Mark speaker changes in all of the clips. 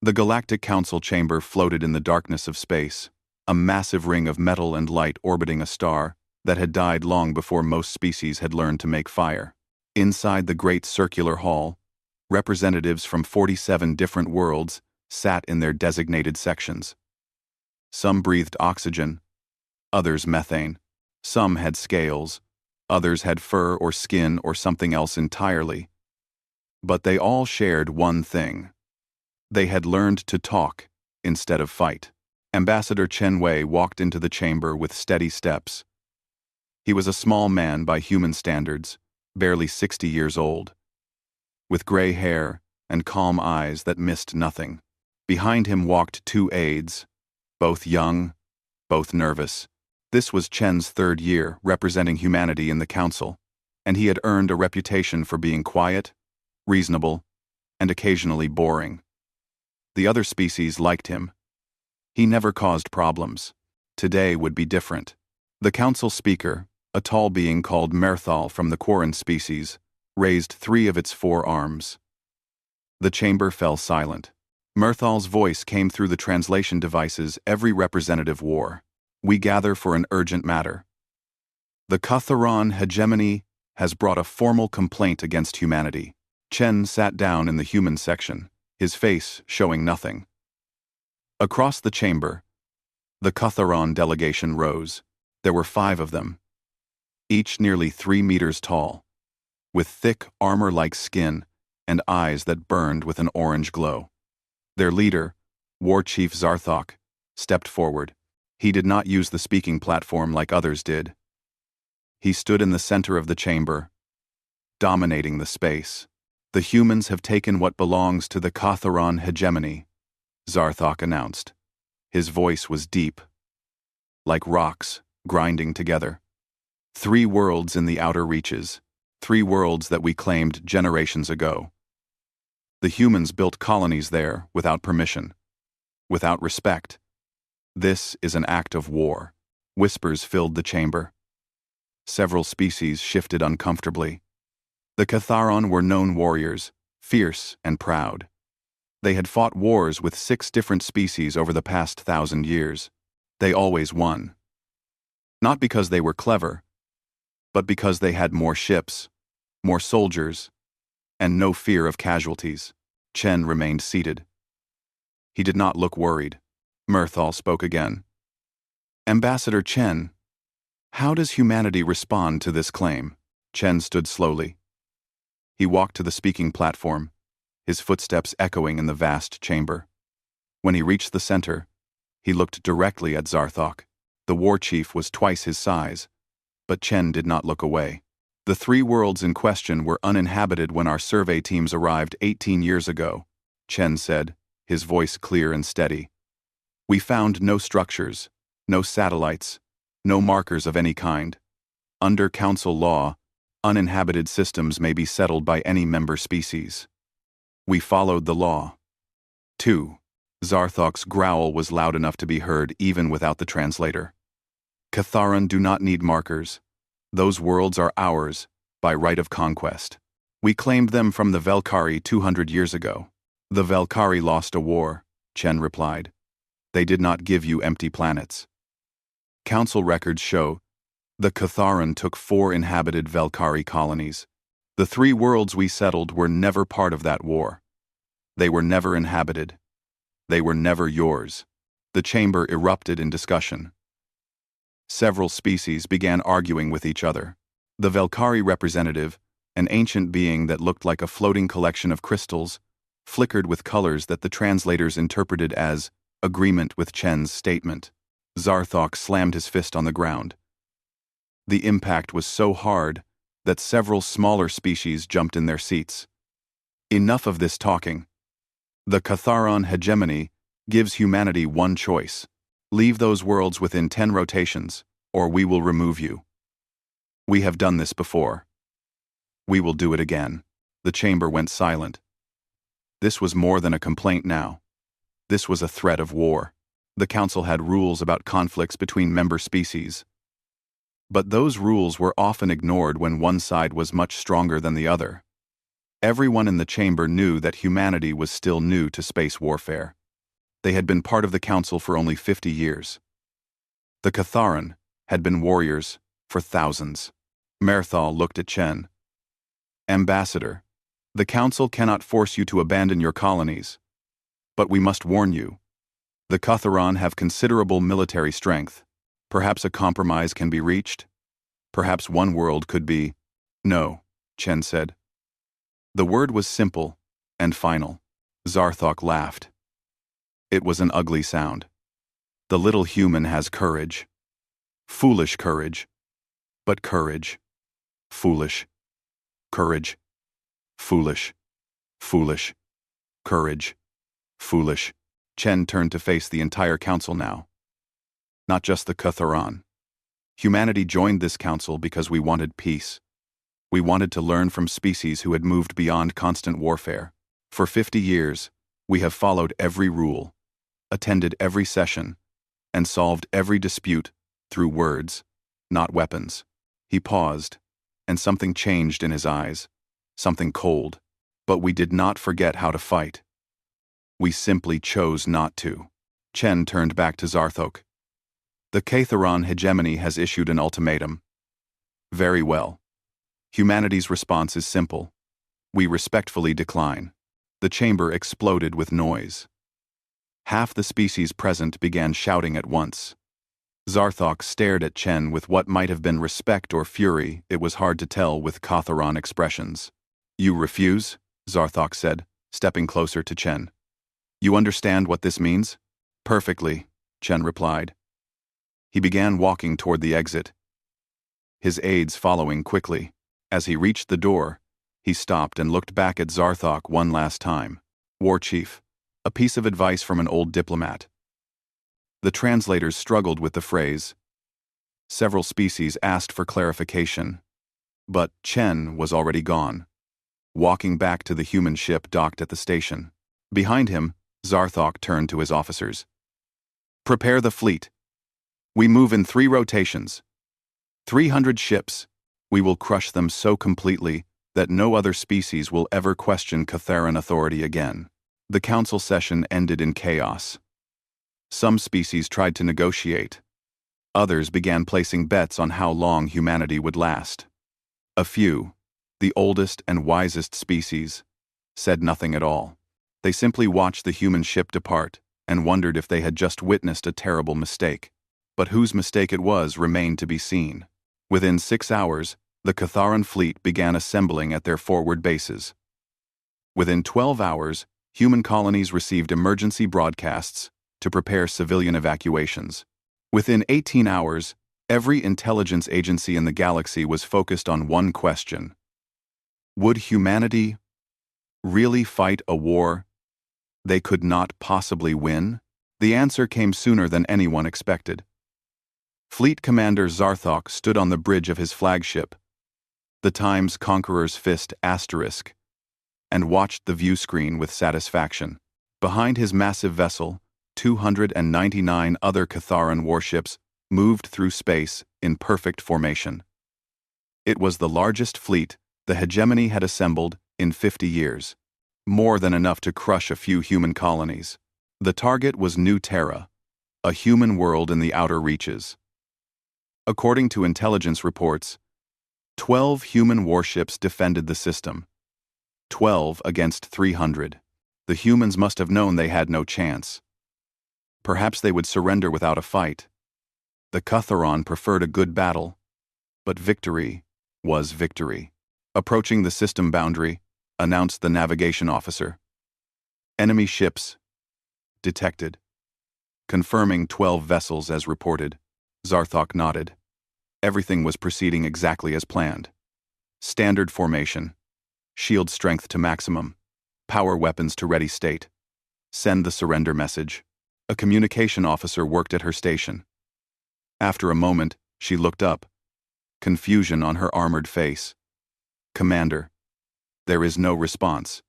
Speaker 1: The Galactic Council chamber floated in the darkness of space, a massive ring of metal and light orbiting a star that had died long before most species had learned to make fire. Inside the great circular hall, representatives from 47 different worlds sat in their designated sections. Some breathed oxygen, others methane. Some had scales, others had fur or skin or something else entirely. But they all shared one thing. They had learned to talk instead of fight. Ambassador Chen Wei walked into the chamber with steady steps. He was a small man by human standards, barely 60 years old, with gray hair and calm eyes that missed nothing. Behind him walked two aides, both young, both nervous. This was Chen's third year representing humanity in the council, and he had earned a reputation for being quiet, reasonable, and occasionally boring. The other species liked him. He never caused problems. Today would be different. The council speaker, a tall being called Merthal from the Quarren species, raised 3 of its 4 arms. The chamber fell silent. Merthal's voice came through the translation devices every representative wore. We gather for an urgent matter. The Catharon hegemony has brought a formal complaint against humanity. Chen sat down in the human section, his face showing nothing. Across the chamber, the Catharon delegation rose. There were 5 of them, each nearly 3 meters tall, with thick armor-like skin and eyes that burned with an orange glow. Their leader, War Chief Zarthok, stepped forward. He did not use the speaking platform like others did. He stood in the center of the chamber, dominating the space. The humans have taken what belongs to the Catharon hegemony, Zarthok announced. His voice was deep, like rocks grinding together. 3 worlds in the outer reaches, 3 worlds that we claimed generations ago. The humans built colonies there without permission, without respect. This is an act of war. Whispers filled the chamber. Several species shifted uncomfortably. The Catharon were known warriors, fierce and proud. They had fought wars with 6 different species over the past 1,000 years. They always won. Not because they were clever, but because they had more ships, more soldiers, and no fear of casualties. Chen remained seated. He did not look worried. Merthal spoke again. Ambassador Chen, how does humanity respond to this claim? Chen stood slowly. He walked to the speaking platform, his footsteps echoing in the vast chamber. When he reached the center, he looked directly at Zarthok. The war chief was twice his size, but Chen did not look away. The 3 worlds in question were uninhabited when our survey teams arrived 18 years ago, Chen said, his voice clear and steady. We found no structures, no satellites, no markers of any kind. Under council law, uninhabited systems may be settled by any member species. We followed the law. 2. Zarthok's growl was loud enough to be heard even without the translator. Catharon do not need markers. Those worlds are ours, by right of conquest. We claimed them from the Velkari 200 years ago. The Velkari lost a war, Chen replied. They did not give you empty planets. Council records show the Catharon took 4 inhabited Velkari colonies. The 3 worlds we settled were never part of that war. They were never inhabited. They were never yours. The chamber erupted in discussion. Several species began arguing with each other. The Velkari representative, an ancient being that looked like a floating collection of crystals, flickered with colors that the translators interpreted as agreement with Chen's statement. Zarthok slammed his fist on the ground. The impact was so hard that several smaller species jumped in their seats. Enough of this talking. The Catharon hegemony gives humanity one choice. Leave those worlds within 10 rotations, or we will remove you. We have done this before. We will do it again. The chamber went silent. This was more than a complaint now. This was a threat of war. The council had rules about conflicts between member species. But those rules were often ignored when one side was much stronger than the other. Everyone in the chamber knew that humanity was still new to space warfare. They had been part of the Council for only 50 years. The Catharan had been warriors for thousands. Merthal looked at Chen. Ambassador, the Council cannot force you to abandon your colonies. But we must warn you. The Catharan have considerable military strength. Perhaps a compromise can be reached? Perhaps one world could be... No, Chen said. The word was simple and final. Zarthok laughed. It was an ugly sound. The little human has courage. Foolish courage. But courage. Foolish. Courage. Foolish. Foolish. Courage. Foolish. Chen turned to face the entire council now. Not just the Catharan. Humanity joined this council because we wanted peace. We wanted to learn from species who had moved beyond constant warfare. For 50 years, we have followed every rule, attended every session, and solved every dispute through words, not weapons. He paused, and something changed in his eyes, something cold. But we did not forget how to fight. We simply chose not to. Chen turned back to Zarthok. The Catharan hegemony has issued an ultimatum. Very well. Humanity's response is simple. We respectfully decline. The chamber exploded with noise. Half the species present began shouting at once. Zarthok stared at Chen with what might have been respect or fury. It was hard to tell with Catharan expressions. You refuse? Zarthok said, stepping closer to Chen. You understand what this means? Perfectly, Chen replied. He began walking toward the exit, his aides following quickly. As he reached the door, he stopped and looked back at Zarthok one last time. War Chief, a piece of advice from an old diplomat. The translators struggled with the phrase. Several species asked for clarification, but Chen was already gone, walking back to the human ship docked at the station. Behind him, Zarthok turned to his officers. Prepare the fleet. We move in 3 rotations. 300 ships. We will crush them so completely that no other species will ever question Catharan authority again. The council session ended in chaos. Some species tried to negotiate. Others began placing bets on how long humanity would last. A few, the oldest and wisest species, said nothing at all. They simply watched the human ship depart and wondered if they had just witnessed a terrible mistake. But whose mistake it was remained to be seen. Within 6 hours, the Catharan fleet began assembling at their forward bases. Within 12 hours, human colonies received emergency broadcasts to prepare civilian evacuations. Within 18 hours, every intelligence agency in the galaxy was focused on one question. Would humanity really fight a war they could not possibly win? The answer came sooner than anyone expected. Fleet Commander Zarthok stood on the bridge of his flagship, the Times Conqueror's Fist *, and watched the view screen with satisfaction. Behind his massive vessel, 299 other Catharan warships moved through space in perfect formation. It was the largest fleet the hegemony had assembled in 50 years, more than enough to crush a few human colonies. The target was New Terra, a human world in the outer reaches. According to intelligence reports, 12 human warships defended the system. 12 against 300. The humans must have known they had no chance. Perhaps they would surrender without a fight. The Catharan preferred a good battle, but victory was victory. Approaching the system boundary, announced the navigation officer. Enemy ships detected. Confirming 12 vessels as reported. Zarthok nodded. Everything was proceeding exactly as planned. Standard formation. Shield strength to maximum. Power weapons to ready state. Send the surrender message. A communication officer worked at her station. After a moment, she looked up. Confusion on her armored face. Commander. There is no response.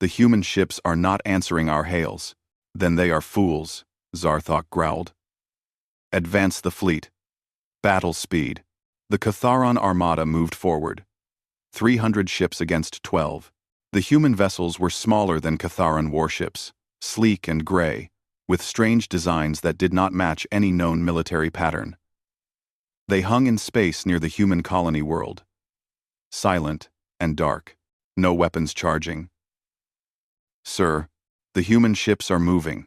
Speaker 1: The human ships are not answering our hails. Then they are fools, Zarthok growled. Advance the fleet. Battle speed. The Catharan armada moved forward. 300 ships against 12. The human vessels were smaller than Catharan warships, sleek and gray, with strange designs that did not match any known military pattern. They hung in space near the human colony world, silent and dark, no weapons charging. "Sir, the human ships are moving,"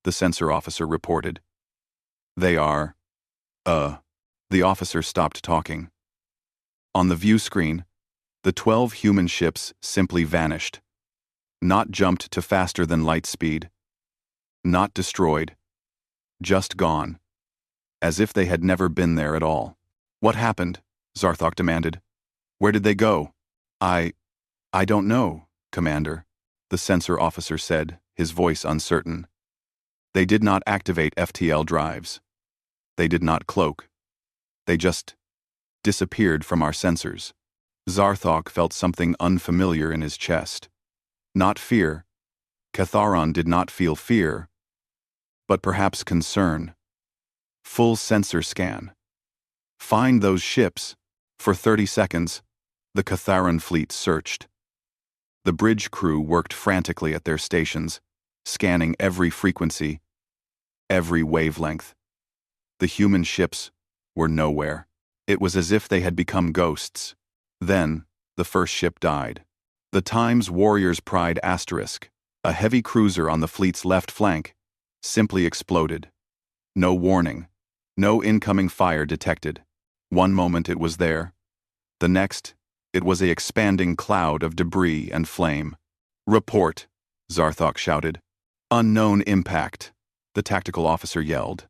Speaker 1: the sensor officer reported. "They are, the officer stopped talking. On the view screen, the 12 human ships simply vanished. Not jumped to faster than light speed. Not destroyed. Just gone. As if they had never been there at all. "What happened?" Zarthok demanded. "Where did they go?" I don't know, Commander," the sensor officer said, his voice uncertain. "They did not activate FTL drives. They did not cloak. They just disappeared from our sensors." Zarthok felt something unfamiliar in his chest. Not fear. Catharan did not feel fear, but perhaps concern. Full sensor scan. "Find those ships." For 30 seconds, the Catharan fleet searched. The bridge crew worked frantically at their stations, scanning every frequency, every wavelength. The human ships were nowhere. It was as if they had become ghosts. Then, the first ship died. The Times Warrior's Pride Asterisk, a heavy cruiser on the fleet's left flank, simply exploded. No warning. No incoming fire detected. One moment it was there. The next, it was an expanding cloud of debris and flame. "Report," Zarthok shouted. "Unknown impact," the tactical officer yelled.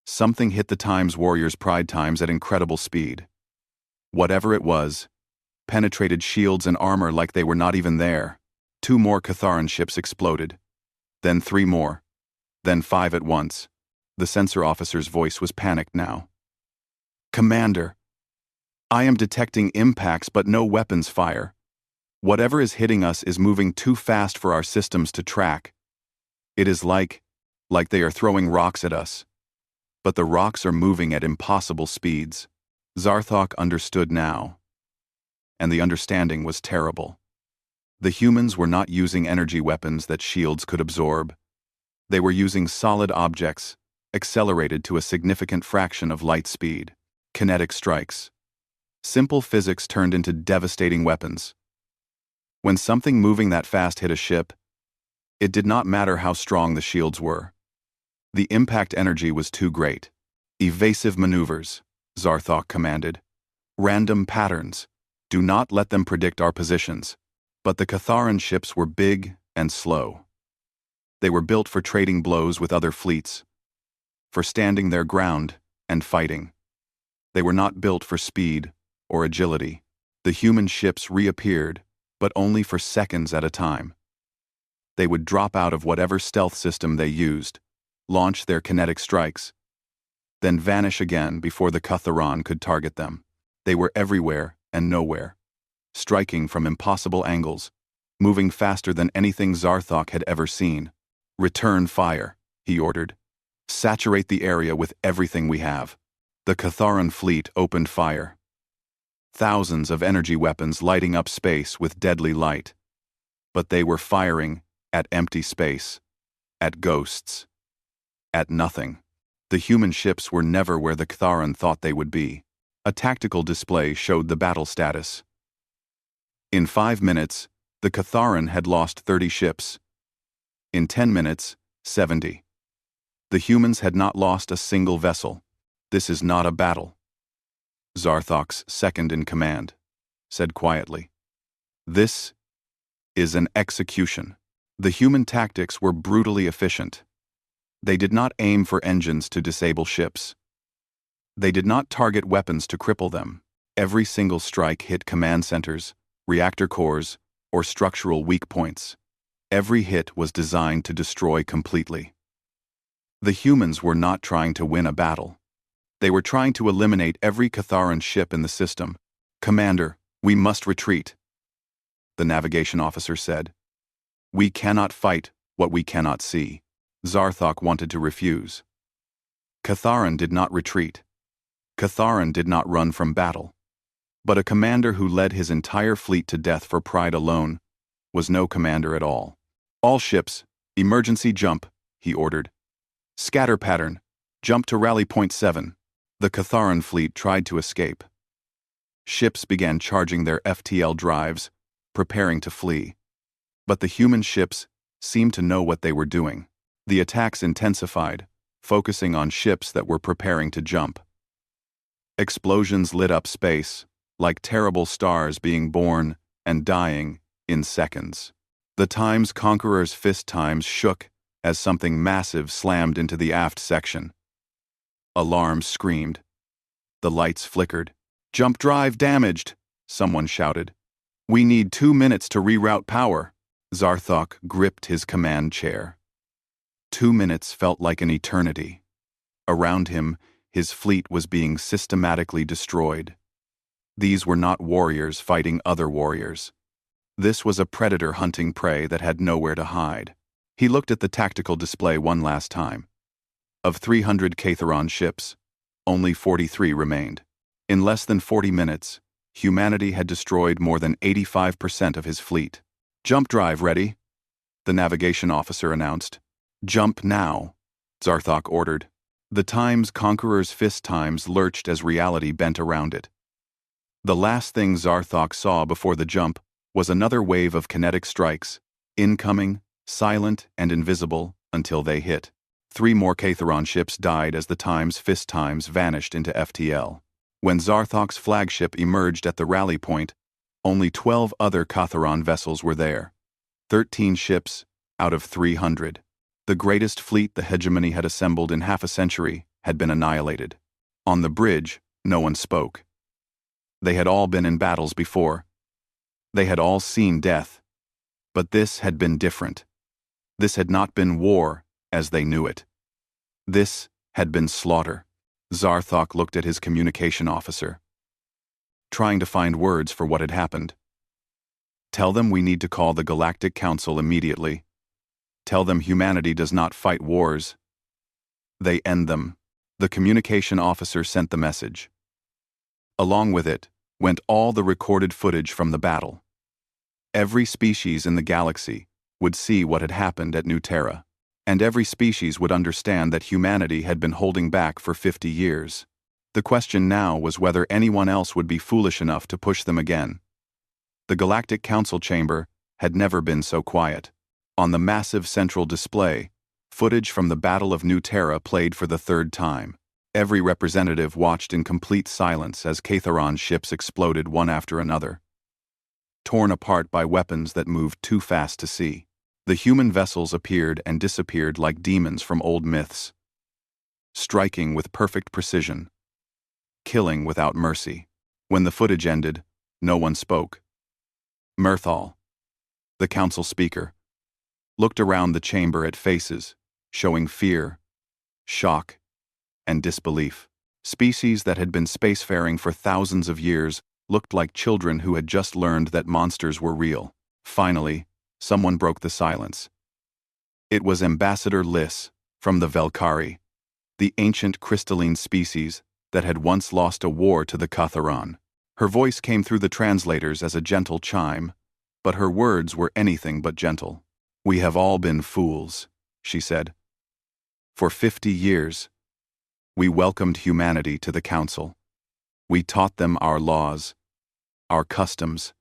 Speaker 1: Something hit the Times Warrior's Pride Times at incredible speed. Whatever it was, penetrated shields and armor like they were not even there. 2 more Catharan ships exploded. Then 3 more. Then 5 at once. The sensor officer's voice was panicked now. "Commander, I am detecting impacts but no weapons fire. Whatever is hitting us is moving too fast for our systems to track. It is like they are throwing rocks at us. But the rocks are moving at impossible speeds." Zarthok understood now. And the understanding was terrible. The humans were not using energy weapons that shields could absorb. They were using solid objects, accelerated to a significant fraction of light speed. Kinetic strikes. Simple physics turned into devastating weapons. When something moving that fast hit a ship, it did not matter how strong the shields were. The impact energy was too great. "Evasive maneuvers," Zarthok commanded. "Random patterns. Do not let them predict our positions." But the Catharan ships were big and slow. They were built for trading blows with other fleets, for standing their ground and fighting. They were not built for speed or agility. The human ships reappeared, but only for seconds at a time. They would drop out of whatever stealth system they used, launch their kinetic strikes, then vanish again before the Catharan could target them. They were everywhere and nowhere, striking from impossible angles, moving faster than anything Zarthok had ever seen. "Return fire," he ordered. "Saturate the area with everything we have." The Catharan fleet opened fire. Thousands of energy weapons lighting up space with deadly light. But they were firing at empty space, at ghosts, at nothing. The human ships were never where the Catharan thought they would be. A tactical display showed the battle status. In 5 minutes, the Catharan had lost 30 ships. In 10 minutes, 70. The humans had not lost a single vessel. "This is not a battle," Zarthok's second-in-command said quietly. "This is an execution." The human tactics were brutally efficient. They did not aim for engines to disable ships. They did not target weapons to cripple them. Every single strike hit command centers, reactor cores, or structural weak points. Every hit was designed to destroy completely. The humans were not trying to win a battle. They were trying to eliminate every Catharan ship in the system. "Commander, we must retreat," the navigation officer said. "We cannot fight what we cannot see." Zarthok wanted to refuse. Catharan did not retreat. Catharan did not run from battle. But a commander who led his entire fleet to death for pride alone was no commander at all. All ships, emergency jump, he ordered. Scatter pattern, jump to rally point 7. The Catharan fleet tried to escape. Ships began charging their FTL drives, preparing to flee. But the human ships seemed to know what they were doing. The attacks intensified, focusing on ships that were preparing to jump. Explosions lit up space, like terrible stars being born and dying in seconds. The Time's Conqueror's fist times shook as something massive slammed into the aft section. Alarms screamed. The lights flickered. Jump drive damaged, someone shouted. We need 2 minutes to reroute power. Zarthok gripped his command chair. 2 minutes felt like an eternity. Around him, his fleet was being systematically destroyed. These were not warriors fighting other warriors. This was a predator hunting prey that had nowhere to hide. He looked at the tactical display one last time. Of 300 Catharan ships, only 43 remained. In less than 40 minutes, humanity had destroyed more than 85% of his fleet. Jump drive ready, the navigation officer announced. Jump now, Zarthok ordered. The Time's Conqueror's fist times lurched as reality bent around it. The last thing Zarthok saw before the jump was another wave of kinetic strikes, incoming, silent and invisible, until they hit. 3 more Catharan ships died as the Time's fist times vanished into FTL. When Zarthok's flagship emerged at the rally point, only 12 other Catharan vessels were there. 13 ships out of 300. The greatest fleet the hegemony had assembled in half a century had been annihilated. On the bridge, no one spoke. They had all been in battles before. They had all seen death. But this had been different. This had not been war as they knew it. This had been slaughter. Zarthok looked at his communication officer, trying to find words for what had happened. Tell them we need to call the Galactic Council immediately. Tell them humanity does not fight wars. They end them. The communication officer sent the message. Along with it went all the recorded footage from the battle. Every species in the galaxy would see what had happened at New Terra, and every species would understand that humanity had been holding back for 50 years. The question now was whether anyone else would be foolish enough to push them again. The Galactic Council chamber had never been so quiet. On the massive central display, footage from the Battle of New Terra played for the 3rd time. Every representative watched in complete silence as Catharan ships exploded one after another, torn apart by weapons that moved too fast to see. The human vessels appeared and disappeared like demons from old myths, striking with perfect precision, killing without mercy. When the footage ended, no one spoke. Murthal, the council speaker, looked around the chamber at faces, showing fear, shock, and disbelief. Species that had been spacefaring for thousands of years looked like children who had just learned that monsters were real. Finally, someone broke the silence. It was Ambassador Liss, from the Velkari, the ancient crystalline species that had once lost a war to the Catharan. Her voice came through the translators as a gentle chime, but her words were anything but gentle. We have all been fools, she said. For 50 years, we welcomed humanity to the council. We taught them our laws, our customs,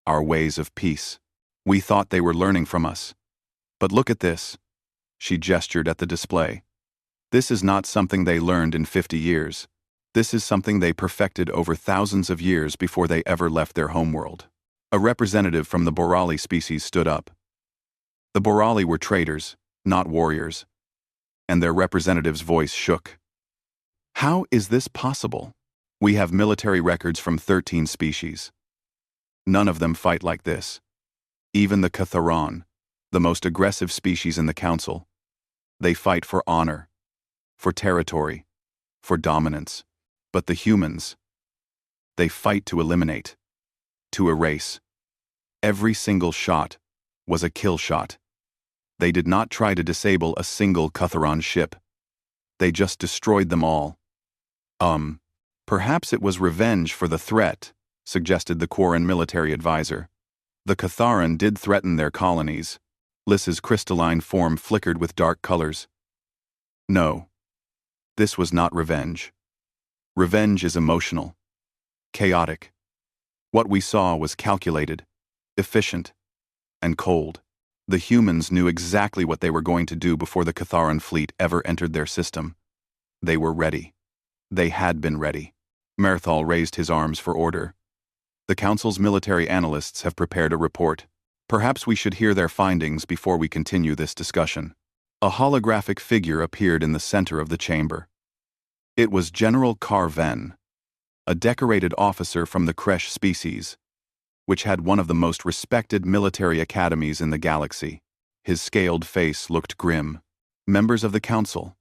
Speaker 1: our ways of peace. We thought they were learning from us. But look at this. She gestured at the display. This is not something they learned in 50 years. This is something they perfected over thousands of years before they ever left their homeworld. A representative from the Borali species stood up. The Borali were traders, not warriors, and their representative's voice shook. How is this possible? We have military records from 13 species. None of them fight like this. Even the Catharan, the most aggressive species in the council, they fight for honor, for territory, for dominance. But the humans, they fight to eliminate, to erase. Every single shot was a kill shot. They did not try to disable a single Catharan ship. They just destroyed them all. Perhaps it was revenge for the threat, suggested the Quarren military advisor. The Catharan did threaten their colonies. Lys's crystalline form flickered with dark colors. No. This was not revenge. Revenge is emotional. Chaotic. What we saw was calculated, efficient, and cold. The humans knew exactly what they were going to do before the Catharan fleet ever entered their system. They were ready. They had been ready. Mirthal raised his arms for order. The Council's military analysts have prepared a report. Perhaps we should hear their findings before we continue this discussion. A holographic figure appeared in the center of the chamber. It was General Carven, a decorated officer from the Kresh species, which had one of the most respected military academies in the galaxy. His scaled face looked grim. Members of the Council.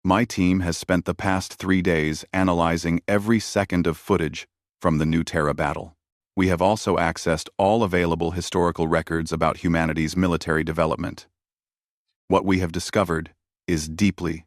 Speaker 1: My team has spent the past 3 days analyzing every second of footage from the New Terra battle. We have also accessed all available historical records about humanity's military development. What we have discovered is deeply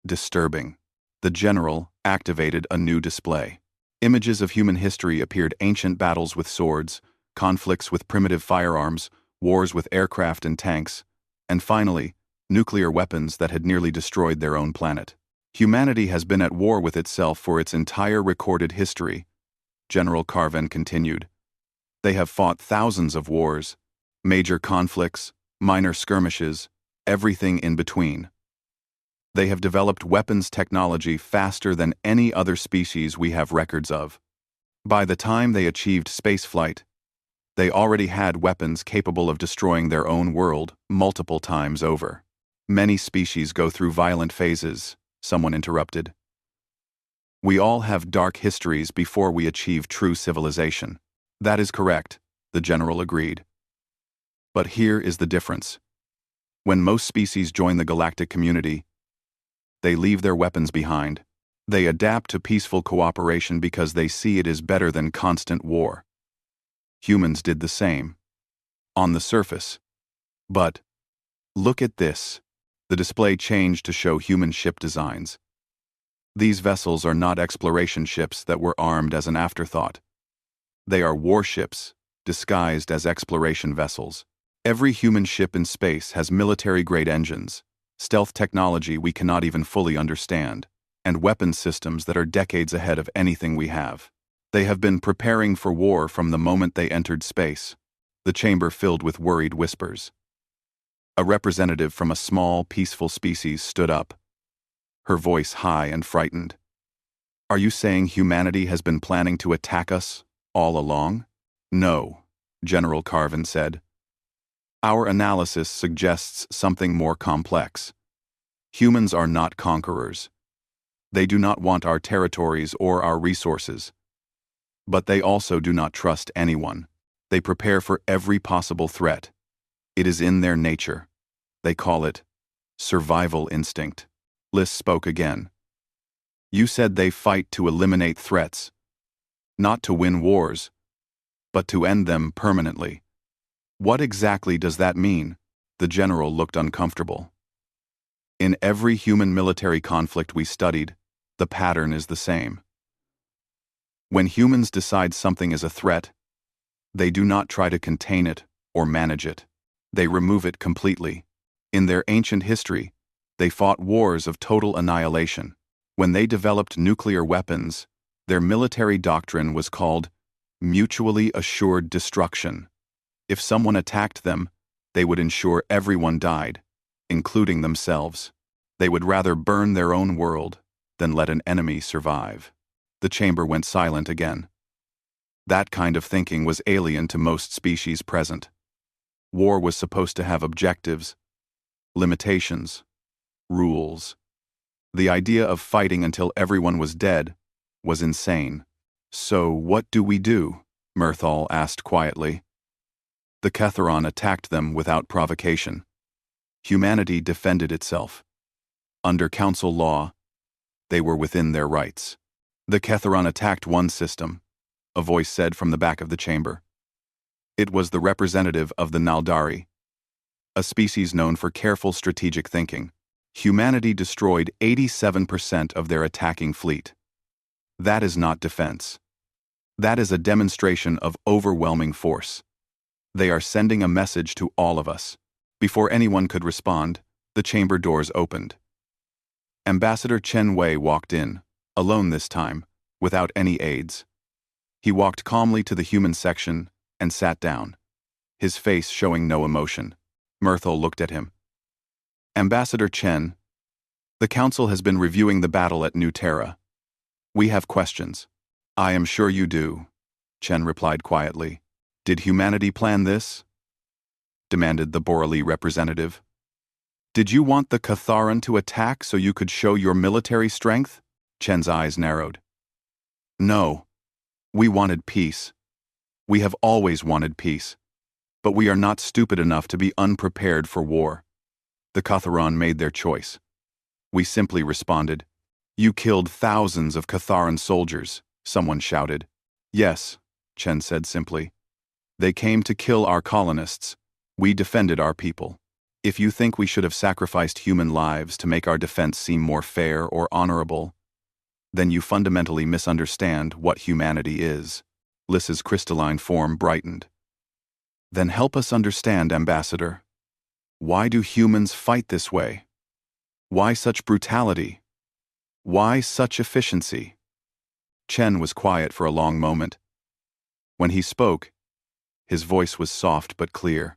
Speaker 1: disturbing. The general activated a new display. Images of human history appeared: ancient battles with swords, conflicts with primitive firearms, wars with aircraft and tanks, and finally, nuclear weapons that had nearly destroyed their own planet. Humanity has been at war with itself for its entire recorded history, General Carven continued. They have fought thousands of wars, major conflicts, minor skirmishes, everything in between. They have developed weapons technology faster than any other species we have records of. By the time they achieved spaceflight, they already had weapons capable of destroying their own world multiple times over. Many species go through violent phases, someone interrupted. We all have dark histories before we achieve true civilization. That is correct, the general agreed. But here is the difference. When most species join the galactic community, they leave their weapons behind. They adapt to peaceful cooperation because they see it is better than constant war. Humans did the same. On the surface. But look at this. The display changed to show human ship designs. These vessels are not exploration ships that were armed as an afterthought. They are warships, disguised as exploration vessels. Every human ship in space has military-grade engines, stealth technology we cannot even fully understand, and weapon systems that are decades ahead of anything we have. They have been preparing for war from the moment they entered space. The chamber filled with worried whispers. A representative from a small, peaceful species stood up, her voice high and frightened. Are you saying humanity has been planning to attack us all along? No, General Carven said. Our analysis suggests something more complex. Humans are not conquerors. They do not want our territories or our resources. But they also do not trust anyone. They prepare for every possible threat. It is in their nature. They call it survival instinct. Lys spoke again. You said they fight to eliminate threats, not to win wars, but to end them permanently. What exactly does that mean? The general looked uncomfortable. In every human military conflict we studied, the pattern is the same. When humans decide something is a threat, they do not try to contain it or manage it. They remove it completely. In their ancient history, they fought wars of total annihilation. When they developed nuclear weapons, their military doctrine was called mutually assured destruction. If someone attacked them, they would ensure everyone died, including themselves. They would rather burn their own world than let an enemy survive. The chamber went silent again. That kind of thinking was alien to most species present. War was supposed to have objectives, limitations, rules. The idea of fighting until everyone was dead was insane. So what do we do? Mirthal asked quietly. The Catharan attacked them without provocation. Humanity defended itself. Under council law, they were within their rights. The Catharan attacked one system, a voice said from the back of the chamber. It was the representative of the Naldari, a species known for careful strategic thinking. Humanity destroyed 87% of their attacking fleet. That is not defense. That is a demonstration of overwhelming force. They are sending a message to all of us. Before anyone could respond, the chamber doors opened. Ambassador Chen Wei walked in, alone this time, without any aides. He walked calmly to the human section and sat down, his face showing no emotion. Myrtle looked at him. Ambassador Chen, the Council has been reviewing the battle at New Terra. We have questions. I am sure you do, Chen replied quietly. Did humanity plan this? Demanded the Borali representative. Did you want the Catharan to attack so you could show your military strength? Chen's eyes narrowed. No. We wanted peace. We have always wanted peace. But we are not stupid enough to be unprepared for war. The Catharan made their choice. We simply responded. You killed thousands of Catharan soldiers, someone shouted. Yes, Chen said simply. They came to kill our colonists. We defended our people. If you think we should have sacrificed human lives to make our defense seem more fair or honorable, then you fundamentally misunderstand what humanity is. Lys's crystalline form brightened. Then help us understand, Ambassador. Why do humans fight this way? Why such brutality? Why such efficiency? Chen was quiet for a long moment. When he spoke, his voice was soft but clear.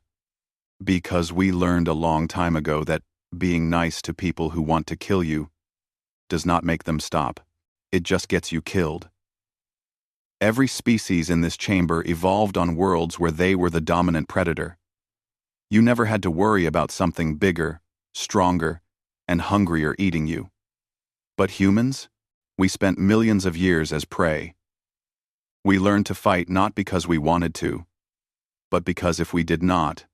Speaker 1: Because we learned a long time ago that being nice to people who want to kill you does not make them stop. It just gets you killed. Every species in this chamber evolved on worlds where they were the dominant predator. You never had to worry about something bigger, stronger, and hungrier eating you. But humans? We spent millions of years as prey. We learned to fight not because we wanted to, but because if we did not,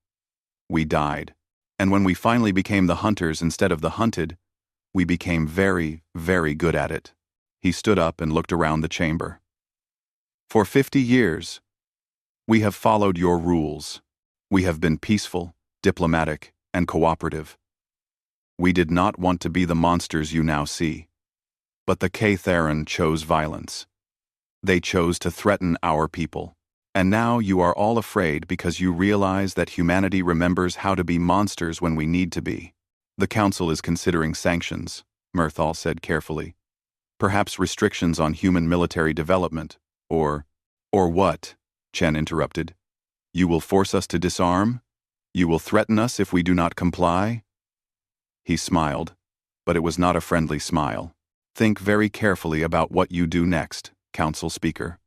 Speaker 1: we died. And when we finally became the hunters instead of the hunted, we became very, very good at it. He stood up and looked around the chamber. For 50 years, we have followed your rules. We have been peaceful, diplomatic, and cooperative. We did not want to be the monsters you now see. But the Catharan chose violence. They chose to threaten our people. And now you are all afraid because you realize that humanity remembers how to be monsters when we need to be. The Council is considering sanctions, Myrthal said carefully. Perhaps restrictions on human military development, or what? Chen interrupted. You will force us to disarm? You will threaten us if we do not comply? He smiled, but it was not a friendly smile. Think very carefully about what you do next, Council Speaker.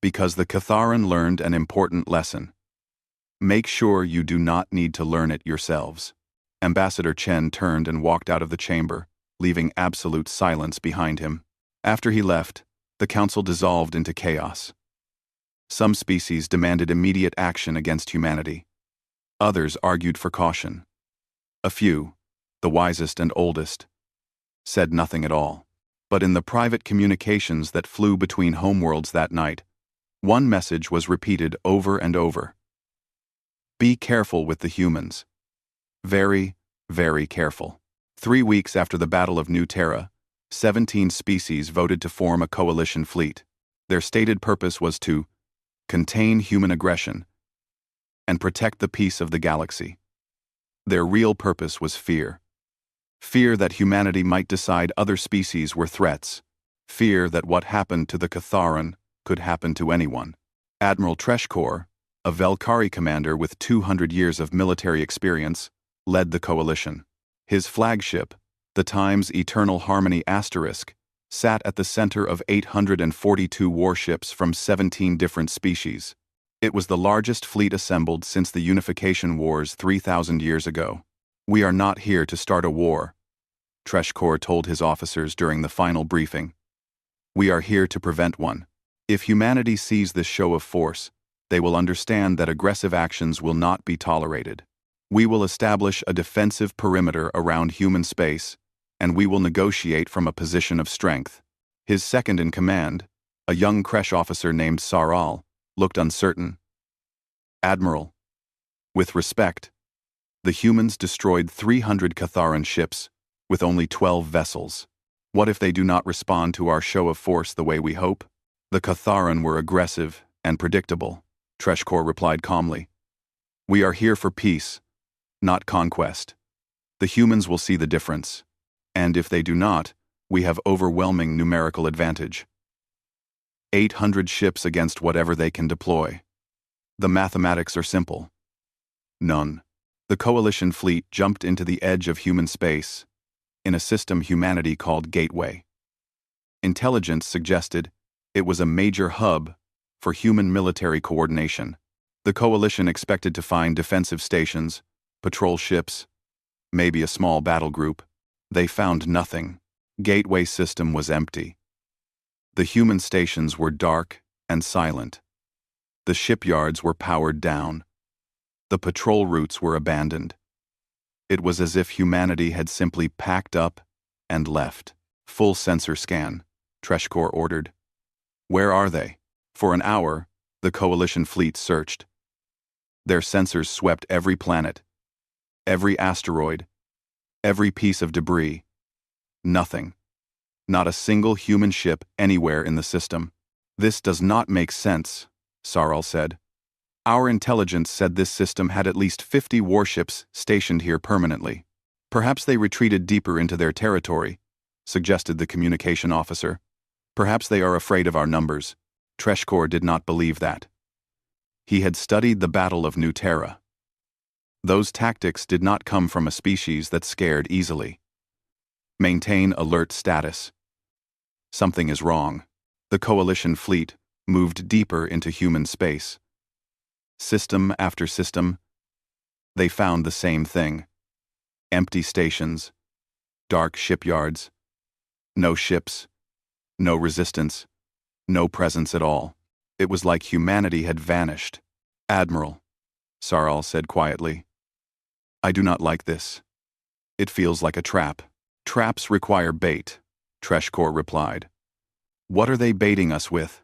Speaker 1: Because the Catharan learned an important lesson. Make sure you do not need to learn it yourselves. Ambassador Chen turned and walked out of the chamber, leaving absolute silence behind him. After he left, the council dissolved into chaos. Some species demanded immediate action against humanity. Others argued for caution. A few, the wisest and oldest, said nothing at all. But in the private communications that flew between homeworlds that night, one message was repeated over and over. Be careful with the humans. Very, very careful. 3 weeks after the Battle of New Terra, 17 species voted to form a coalition fleet. Their stated purpose was to contain human aggression and protect the peace of the galaxy. Their real purpose was fear. Fear that humanity might decide other species were threats. Fear that what happened to the Catharan could happen to anyone. Admiral Treshkor, a Velkari commander with 200 years of military experience, led the coalition. His flagship, the Times Eternal Harmony Asterisk, sat at the center of 842 warships from 17 different species. It was the largest fleet assembled since the Unification Wars 3,000 years ago. We are not here to start a war, Treshkor told his officers during the final briefing. We are here to prevent one. If humanity sees this show of force, they will understand that aggressive actions will not be tolerated. We will establish a defensive perimeter around human space, and we will negotiate from a position of strength. His second-in-command, a young Kresh officer named Saral, looked uncertain. Admiral, with respect, the humans destroyed 300 Catharan ships, with only 12 vessels. What if they do not respond to our show of force the way we hope? The Catharan were aggressive and predictable, Treshkor replied calmly. We are here for peace, not conquest. The humans will see the difference. And if they do not, we have overwhelming numerical advantage. 800 ships against whatever they can deploy. The mathematics are simple. None. The coalition fleet jumped into the edge of human space, in a system humanity called Gateway. Intelligence suggested it was a major hub for human military coordination. The coalition expected to find defensive stations, patrol ships, maybe a small battle group. They found nothing. Gateway system was empty. The human stations were dark and silent. The shipyards were powered down. The patrol routes were abandoned. It was as if humanity had simply packed up and left. Full sensor scan, Treshkor ordered. Where are they? For an hour, the coalition fleet searched. Their sensors swept every planet, every asteroid, every piece of debris. Nothing. Not a single human ship anywhere in the system. This does not make sense, Saral said. Our intelligence said this system had at least 50 warships stationed here permanently. Perhaps they retreated deeper into their territory, suggested the communication officer. Perhaps they are afraid of our numbers. Treshkor did not believe that. He had studied the Battle of New Terra. Those tactics did not come from a species that scared easily. Maintain alert status. Something is wrong. The coalition fleet moved deeper into human space. System after system, they found the same thing. Empty stations, dark shipyards, no ships, no resistance, no presence at all. It was like humanity had vanished. Admiral, Saral said quietly. I do not like this. It feels like a trap. Traps require bait, Treshkor replied. What are they baiting us with?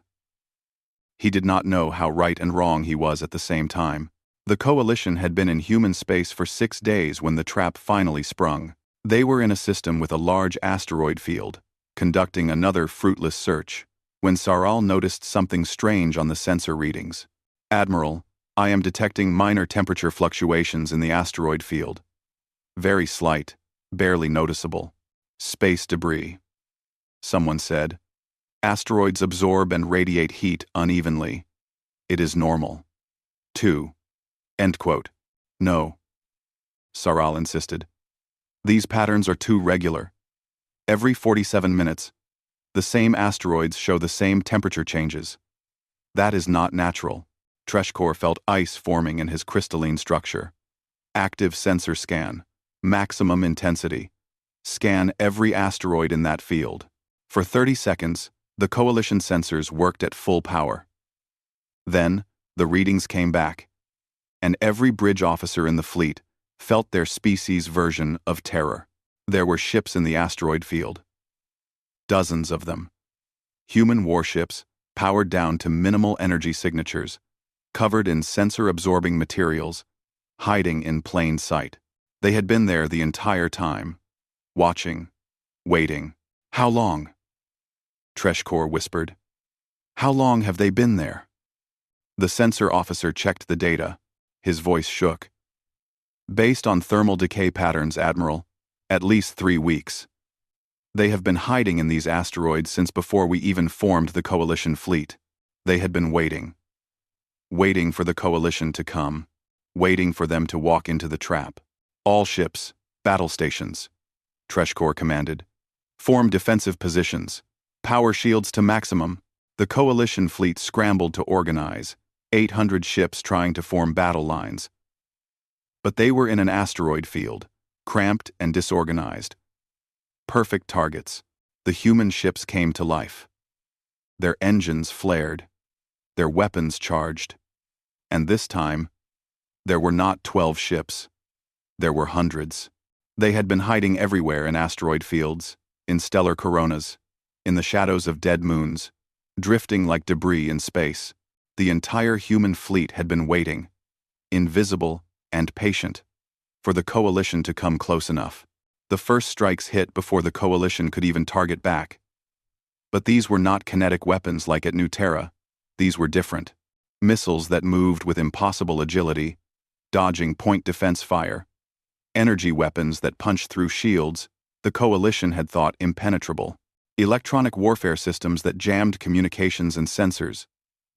Speaker 1: He did not know how right and wrong he was at the same time. The coalition had been in human space for 6 days when the trap finally sprung. They were in a system with a large asteroid field, conducting another fruitless search, when Saral noticed something strange on the sensor readings. Admiral, I am detecting minor temperature fluctuations in the asteroid field. Very slight, barely noticeable. Space debris. Someone said. Asteroids absorb and radiate heat unevenly. It is normal. 2. End quote. No. Saral insisted. These patterns are too regular. Every 47 minutes, the same asteroids show the same temperature changes. That is not natural. Treshkor felt ice forming in his crystalline structure. Active sensor scan. Maximum intensity. Scan every asteroid in that field. For 30 seconds, the coalition sensors worked at full power. Then, the readings came back, and every bridge officer in the fleet felt their species' version of terror. There were ships in the asteroid field. Dozens of them. Human warships, powered down to minimal energy signatures, covered in sensor-absorbing materials, hiding in plain sight. They had been there the entire time, watching, waiting. How long? Treshkor whispered. How long have they been there? The sensor officer checked the data. His voice shook. Based on thermal decay patterns, Admiral, at least 3 weeks. They have been hiding in these asteroids since before we even formed the coalition fleet. They had been waiting. Waiting for the coalition to come. Waiting for them to walk into the trap. All ships, battle stations, Treshkor commanded. Form defensive positions. Power shields to maximum. The coalition fleet scrambled to organize, 800 ships trying to form battle lines. But they were in an asteroid field, cramped and disorganized. Perfect targets. The human ships came to life. Their engines flared. Their weapons charged. And this time, there were not 12 ships. There were hundreds. They had been hiding everywhere in asteroid fields, in stellar coronas, in the shadows of dead moons, drifting like debris in space. The entire human fleet had been waiting, invisible and patient, for the coalition to come close enough. The first strikes hit before the coalition could even target back. But these were not kinetic weapons like at New Terra. These were different. Missiles that moved with impossible agility, dodging point defense fire. Energy weapons that punched through shields the Coalition had thought impenetrable. Electronic warfare systems that jammed communications and sensors,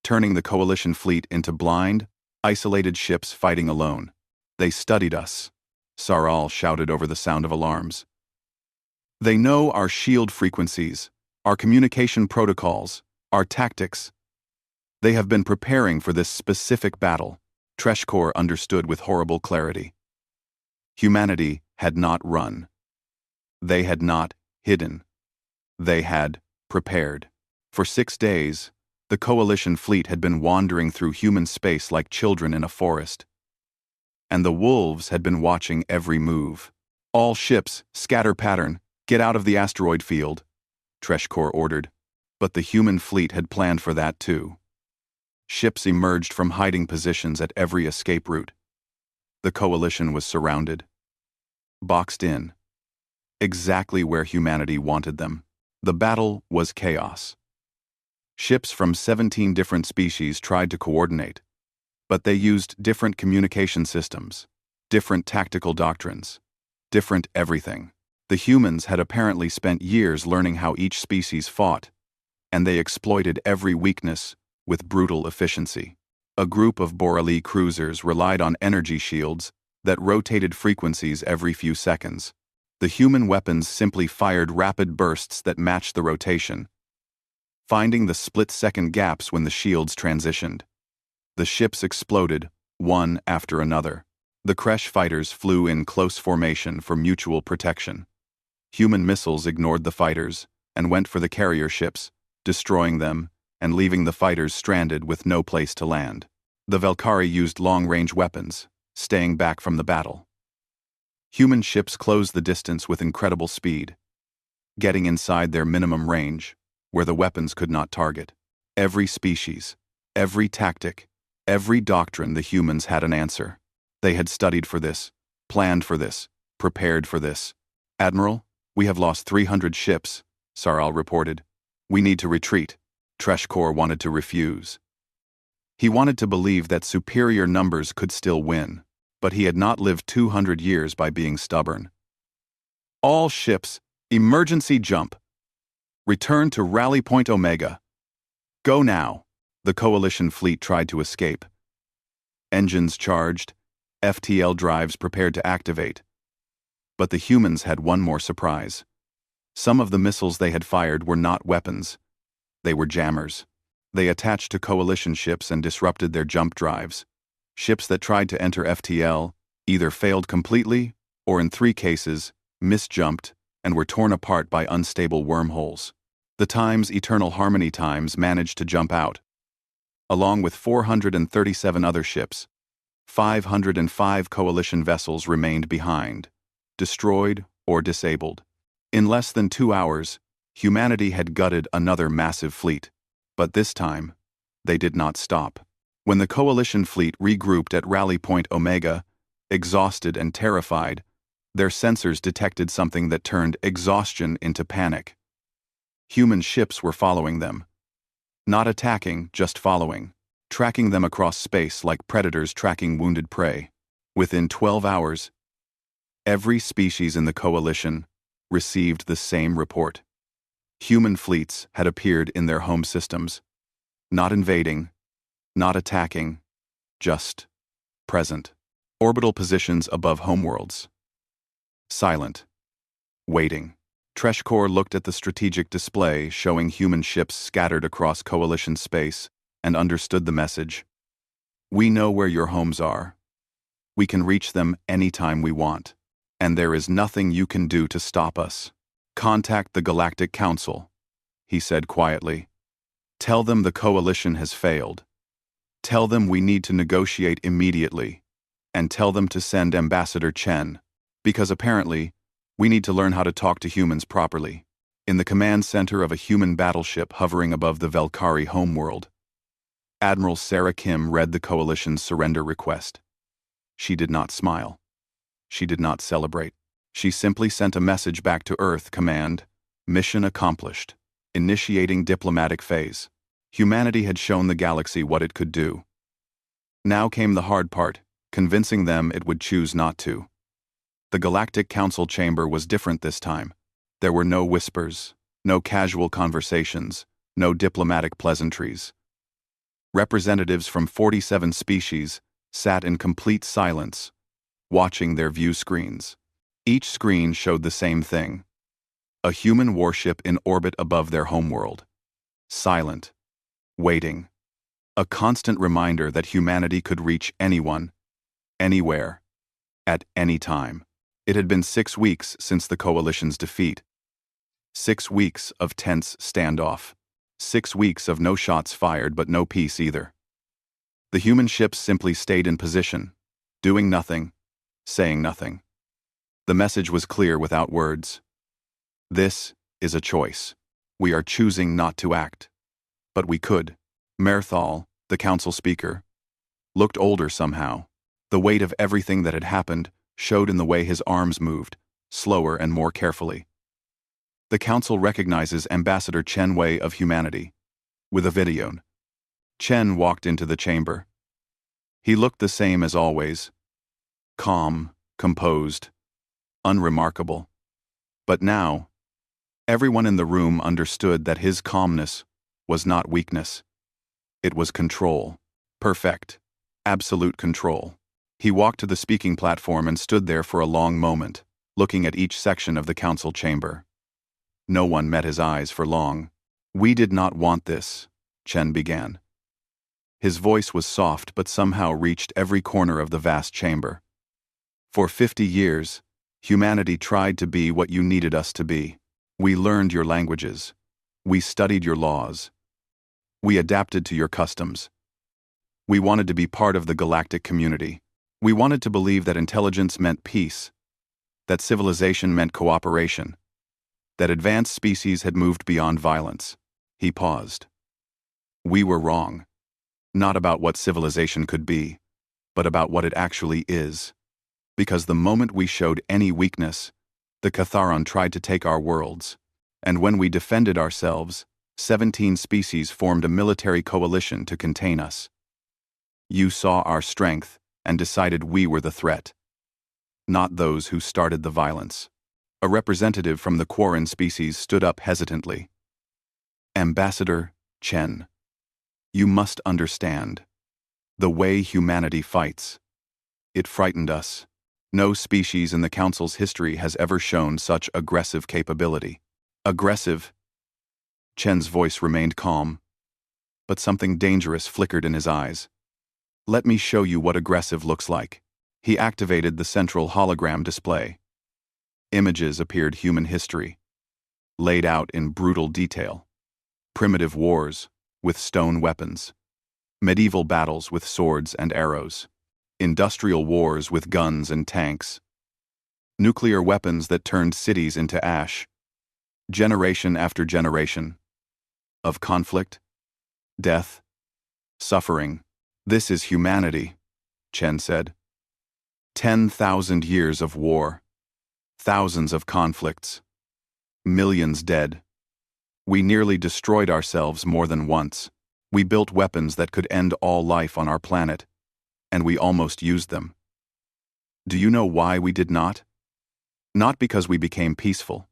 Speaker 1: turning the Coalition fleet into blind, isolated ships fighting alone. They studied us, Saral shouted over the sound of alarms. They know our shield frequencies, our communication protocols, our tactics. They have been preparing for this specific battle, Treshkor understood with horrible clarity. Humanity had not run. They had not hidden. They had prepared. For 6 days, the Coalition fleet had been wandering through human space like children in a forest. And the wolves had been watching every move. All ships, scatter pattern, get out of the asteroid field, Treshkor ordered. But the human fleet had planned for that too. Ships emerged from hiding positions at every escape route. The Coalition was surrounded. Boxed in. Exactly where humanity wanted them. The battle was chaos. Ships from 17 different species tried to coordinate, but they used different communication systems, different tactical doctrines, different everything. The humans had apparently spent years learning how each species fought, and they exploited every weakness with brutal efficiency. A group of Borali cruisers relied on energy shields that rotated frequencies every few seconds. The human weapons simply fired rapid bursts that matched the rotation, finding the split-second gaps when the shields transitioned. The ships exploded, one after another. The Kresh fighters flew in close formation for mutual protection. Human missiles ignored the fighters and went for the carrier ships, destroying them and leaving the fighters stranded with no place to land. The Velkari used long-range weapons, staying back from the battle. Human ships closed the distance with incredible speed, getting inside their minimum range, where the weapons could not target. Every species, every tactic, every doctrine, the humans had an answer. They had studied for this, planned for this, prepared for this. Admiral, we have lost 300 ships, Saral reported. We need to retreat. Treshkor wanted to refuse. He wanted to believe that superior numbers could still win, but he had not lived 200 years by being stubborn. All ships, emergency jump. Return to Rally Point Omega. Go now. The Coalition fleet tried to escape. Engines charged, FTL drives prepared to activate. But the humans had one more surprise. Some of the missiles they had fired were not weapons. They were jammers. They attached to Coalition ships and disrupted their jump drives. Ships that tried to enter FTL either failed completely or, in 3 cases, misjumped and were torn apart by unstable wormholes. The Times Eternal Harmony Times managed to jump out. Along with 437 other ships, 505 Coalition vessels remained behind, destroyed or disabled. In less than 2 hours, humanity had gutted another massive fleet. But this time, they did not stop. When the Coalition fleet regrouped at Rally Point Omega, exhausted and terrified, their sensors detected something that turned exhaustion into panic. Human ships were following them. Not attacking, just following, tracking them across space like predators tracking wounded prey. Within 12 hours, every species in the Coalition received the same report. Human fleets had appeared in their home systems, not invading, not attacking, just present. Orbital positions above homeworlds. Silent. Waiting. Treshkor looked at the strategic display showing human ships scattered across Coalition space and understood the message. We know where your homes are. We can reach them anytime we want, and there is nothing you can do to stop us. Contact the Galactic Council, he said quietly. Tell them the Coalition has failed. Tell them we need to negotiate immediately, and tell them to send Ambassador Chen, because apparently, we need to learn how to talk to humans properly. In the command center of a human battleship hovering above the Velkari homeworld, Admiral Sarah Kim read the Coalition's surrender request. She did not smile. She did not celebrate. She simply sent a message back to Earth, Command, mission accomplished. Initiating diplomatic phase. Humanity had shown the galaxy what it could do. Now came the hard part, convincing them it would choose not to. The Galactic Council chamber was different this time. There were no whispers, no casual conversations, no diplomatic pleasantries. Representatives from 47 species sat in complete silence, watching their view screens. Each screen showed the same thing: a human warship in orbit above their homeworld. Silent. Waiting. A constant reminder that humanity could reach anyone, anywhere, at any time. It had been 6 weeks since the Coalition's defeat. 6 weeks of tense standoff. 6 weeks of no shots fired but no peace either. The human ships simply stayed in position, doing nothing, saying nothing. The message was clear without words. This is a choice. We are choosing not to act. But we could. Merthal, the council speaker, looked older somehow. The weight of everything that had happened showed in the way his arms moved, slower and more carefully. The council recognizes Ambassador Chen Wei of Humanity, with a video. Chen walked into the chamber. He looked the same as always. Calm, composed, unremarkable. But now, everyone in the room understood that his calmness was not weakness. It was control. Perfect. Absolute control. He walked to the speaking platform and stood there for a long moment, looking at each section of the council chamber. No one met his eyes for long. "We did not want this," Chen began. His voice was soft but somehow reached every corner of the vast chamber. "For 50 years, humanity tried to be what you needed us to be. We learned your languages. We studied your laws. We adapted to your customs. We wanted to be part of the galactic community. We wanted to believe that intelligence meant peace, that civilization meant cooperation, that advanced species had moved beyond violence." He paused. "We were wrong. Not about what civilization could be, but about what it actually is. Because the moment we showed any weakness, the Catharon tried to take our worlds. And when we defended ourselves, 17 species formed a military coalition to contain us. You saw our strength and decided we were the threat, not those who started the violence." A representative from the Quarren species stood up hesitantly. "Ambassador Chen, you must understand. The way humanity fights. It frightened us. No species in the Council's history has ever shown such aggressive capability." "Aggressive?" Chen's voice remained calm, but something dangerous flickered in his eyes. "Let me show you what aggressive looks like." He activated the central hologram display. Images appeared: human history, laid out in brutal detail. Primitive wars, with stone weapons. Medieval battles with swords and arrows. Industrial wars with guns and tanks. Nuclear weapons that turned cities into ash. Generation after generation. Of conflict, death, suffering. "This is humanity," Chen said. 10,000 years of war. Thousands of conflicts. Millions dead. We nearly destroyed ourselves more than once. We built weapons that could end all life on our planet, and we almost used them. Do you know why we did not? Not because we became peaceful.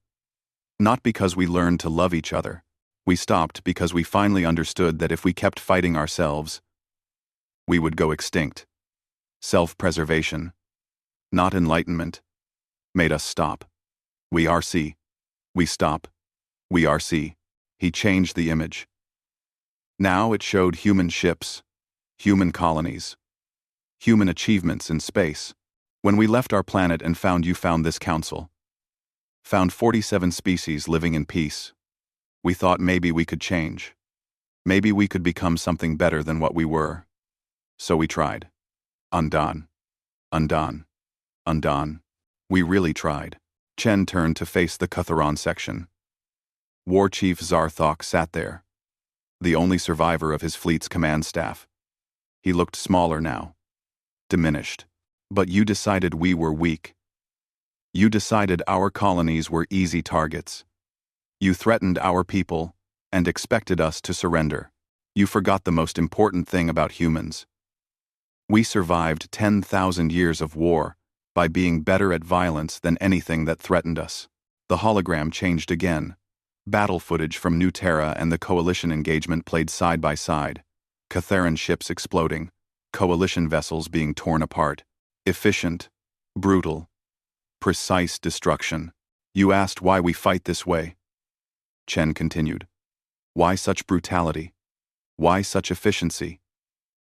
Speaker 1: Not because we learned to love each other. We stopped because we finally understood that if we kept fighting ourselves, we would go extinct. Self-preservation, not enlightenment, made us stop. We RC. We stop. We RC. He changed the image. Now it showed human ships, human colonies, human achievements in space. When we left our planet and found you found this council, found 47 species living in peace, we thought maybe we could change. Maybe we could become something better than what we were. So we tried. Undone. Undone. Undone. We really tried. Chen turned to face the Catharon section. War Chief Zarthok sat there, the only survivor of his fleet's command staff. He looked smaller now, diminished. But you decided we were weak. You decided our colonies were easy targets. You threatened our people, and expected us to surrender. You forgot the most important thing about humans. We survived 10,000 years of war by being better at violence than anything that threatened us. The hologram changed again. Battle footage from New Terra and the Coalition engagement played side by side. Catharan ships exploding, Coalition vessels being torn apart. Efficient, brutal, precise destruction. You asked why we fight this way. Chen continued. Why such brutality? Why such efficiency?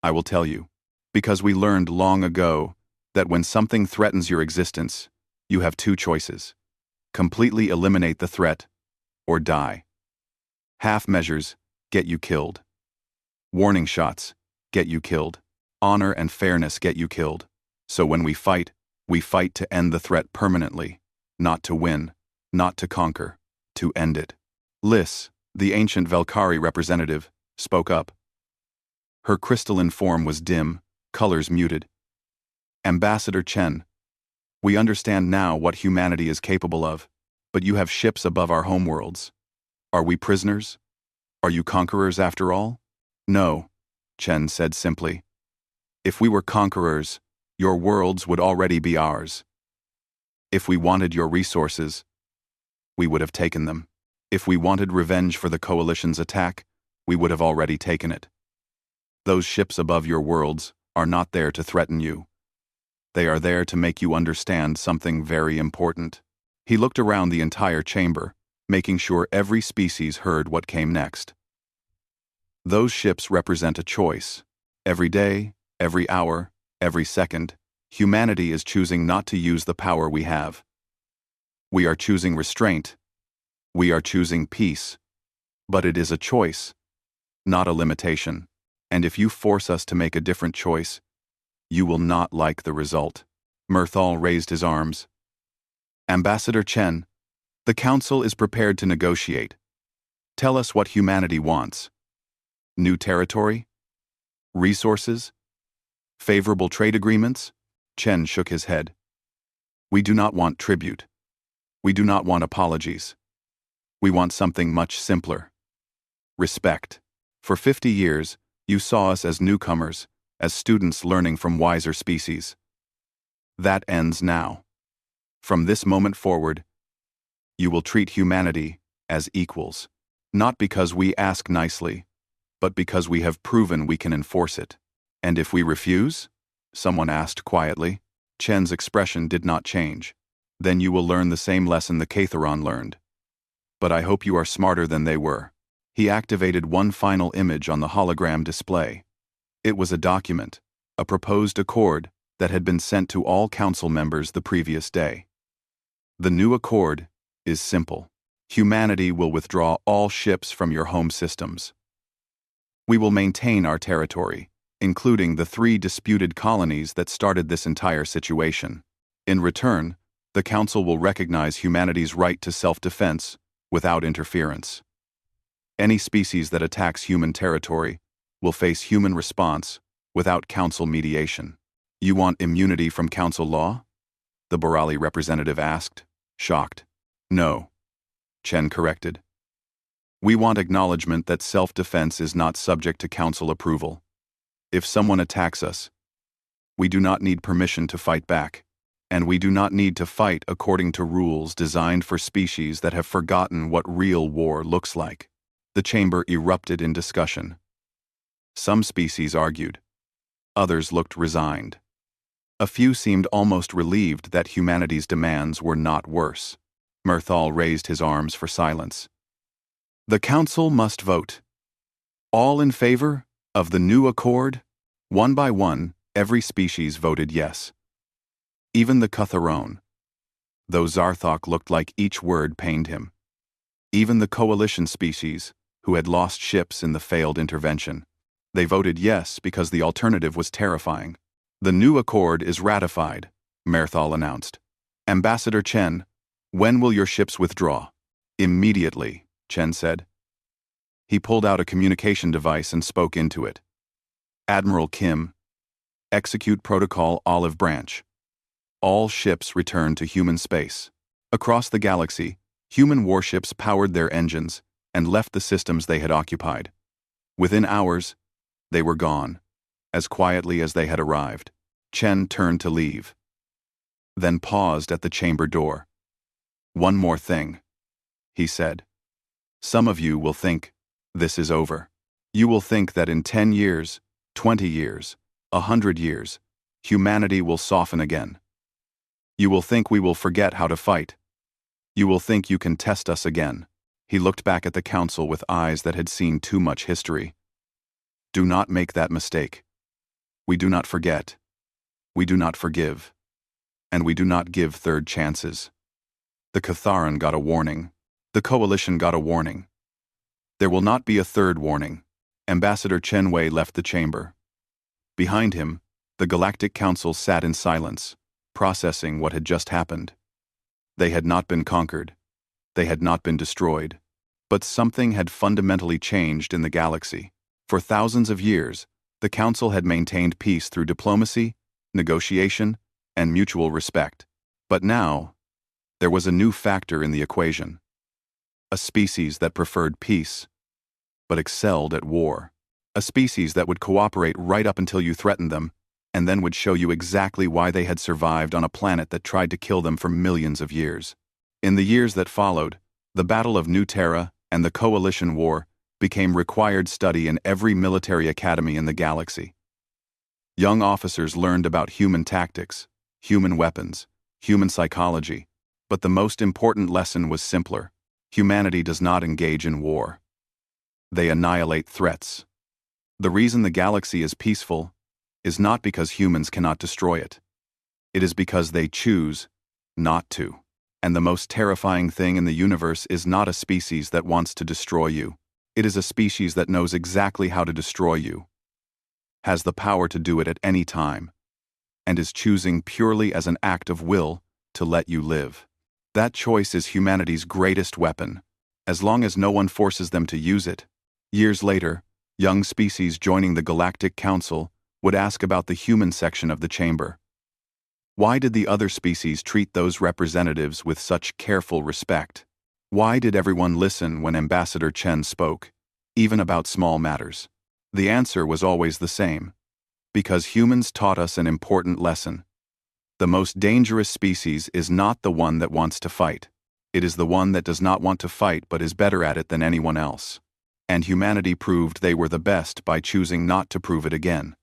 Speaker 1: I will tell you. Because we learned long ago that when something threatens your existence, you have two choices. Completely eliminate the threat, or die. Half measures get you killed. Warning shots get you killed. Honor and fairness get you killed. So when we fight to end the threat permanently, not to win, not to conquer, to end it. Liz, the ancient Velkari representative, spoke up. Her crystalline form was dim, colors muted. Ambassador Chen, we understand now what humanity is capable of, but you have ships above our homeworlds. Are we prisoners? Are you conquerors after all? No, Chen said simply. If we were conquerors, your worlds would already be ours. If we wanted your resources, we would have taken them. If we wanted revenge for the Coalition's attack, we would have already taken it. Those ships above your worlds are not there to threaten you. They are there to make you understand something very important. He looked around the entire chamber, making sure every species heard what came next. Those ships represent a choice. Every day, every hour, every second, humanity is choosing not to use the power we have. We are choosing restraint. We are choosing peace. But it is a choice, not a limitation. And if you force us to make a different choice, you will not like the result. Mirthal raised his arms. Ambassador Chen, the Council is prepared to negotiate. Tell us what humanity wants. New territory? Resources? Favorable trade agreements? Chen shook his head. We do not want tribute. We do not want apologies. We want something much simpler. Respect. For 50 years, you saw us as newcomers, as students learning from wiser species. That ends now. From this moment forward, you will treat humanity as equals, not because we ask nicely, but because we have proven we can enforce it. And if we refuse? Someone asked quietly. Chen's expression did not change. Then you will learn the same lesson the Catharon learned. But I hope you are smarter than they were. He activated one final image on the hologram display. It was a document, a proposed accord that had been sent to all council members the previous day. The new accord is simple. Humanity will withdraw all ships from your home systems. We will maintain our territory, including the 3 disputed colonies that started this entire situation. In return, the Council will recognize humanity's right to self-defense without interference. Any species that attacks human territory will face human response without Council mediation. You want immunity from Council law? The Borali representative asked, shocked. No, Chen corrected. We want acknowledgement that self-defense is not subject to Council approval. If someone attacks us, we do not need permission to fight back, and we do not need to fight according to rules designed for species that have forgotten what real war looks like. The chamber erupted in discussion. Some species argued. Others looked resigned. A few seemed almost relieved that humanity's demands were not worse. Mirthal raised his arms for silence. The Council must vote. All in favor of the new accord? One by one, every species voted yes. Even the Catharon. Though Zarthok looked like each word pained him. Even the Coalition species, who had lost ships in the failed intervention. They voted yes because the alternative was terrifying. The new accord is ratified, Mirthal announced. Ambassador Chen, when will your ships withdraw? Immediately, Chen said. He pulled out a communication device and spoke into it. Admiral Kim, execute Protocol Olive Branch. All ships return to human space. Across the galaxy, human warships powered their engines, and left the systems they had occupied. Within hours, they were gone, as quietly as they had arrived. Chen turned to leave, then paused at the chamber door. "One more thing," he said. "Some of you will think this is over. You will think that in 10 years, 20 years, 100 years, humanity will soften again. You will think we will forget how to fight. You will think you can test us again." He looked back at the council with eyes that had seen too much history. "Do not make that mistake. We do not forget. We do not forgive. And we do not give third chances." The Catharan got a warning. The Coalition got a warning. There will not be a third warning. Ambassador Chen Wei left the chamber. Behind him, the Galactic Council sat in silence, processing what had just happened. They had not been conquered. They had not been destroyed. But something had fundamentally changed in the galaxy. For thousands of years, the Council had maintained peace through diplomacy, negotiation, and mutual respect. But now, there was a new factor in the equation. A species that preferred peace, but excelled at war. A species that would cooperate right up until you threatened them, and then would show you exactly why they had survived on a planet that tried to kill them for millions of years. In the years that followed, the Battle of New Terra and the Coalition War became required study in every military academy in the galaxy. Young officers learned about human tactics, human weapons, human psychology, but the most important lesson was simpler. Humanity does not engage in war. They annihilate threats. The reason the galaxy is peaceful is not because humans cannot destroy it. It is because they choose not to. And the most terrifying thing in the universe is not a species that wants to destroy you. It is a species that knows exactly how to destroy you, has the power to do it at any time, and is choosing purely as an act of will to let you live. That choice is humanity's greatest weapon, as long as no one forces them to use it. Years later, young species joining the Galactic Council would ask about the human section of the chamber. Why did the other species treat those representatives with such careful respect? Why did everyone listen when Ambassador Chen spoke, even about small matters? The answer was always the same. Because humans taught us an important lesson. The most dangerous species is not the one that wants to fight. It is the one that does not want to fight but is better at it than anyone else. And humanity proved they were the best by choosing not to prove it again.